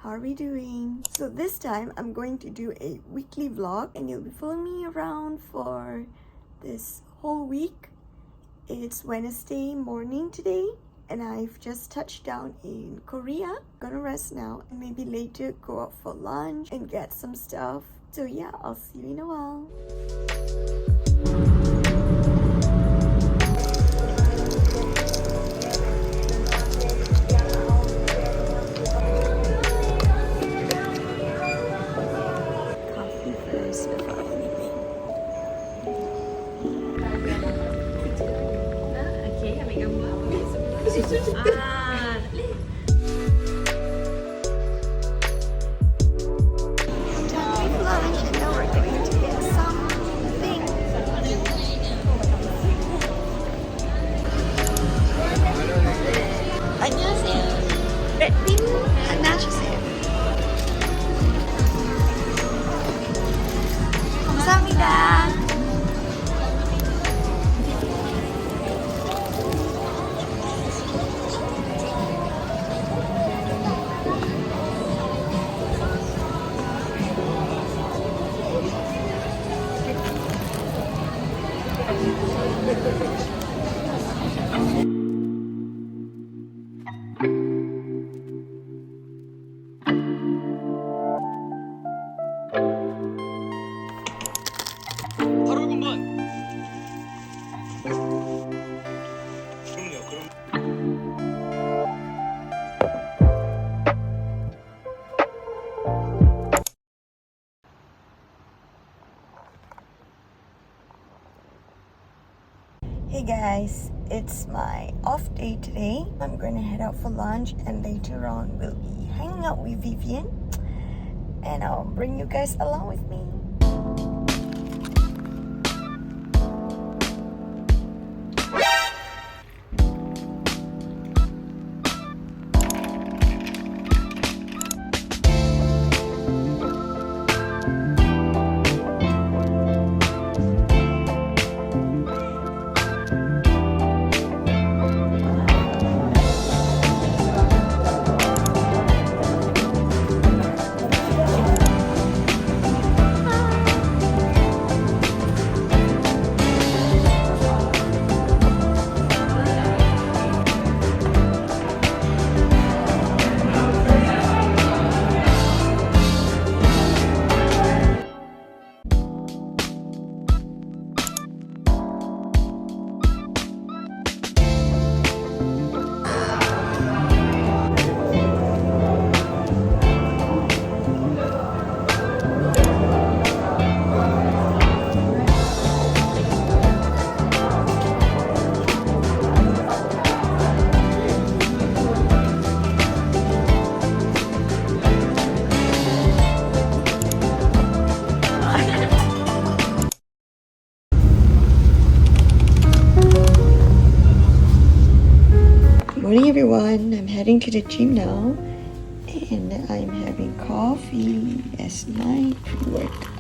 how are we doing? So this time I'm going to do a weekly vlog and you'll be following me around for this whole week. It's Wednesday morning today and I've just touched down in Korea. Gonna rest now and maybe later go out for lunch and get some stuff. So yeah, I'll see you in a while. Coffee first before anything. Okay, ambil gambar apa? Time with lunch and now we're going to get something. 안녕하세요. ред빈 하나 주세요. 감사합니다. Hey guys, it's my off day today. I'm going to head out for lunch and later on we'll be hanging out with Vivian and I'll bring you guys along with me. Morning everyone, I'm heading to the gym now and I'm having coffee as my pre-workout.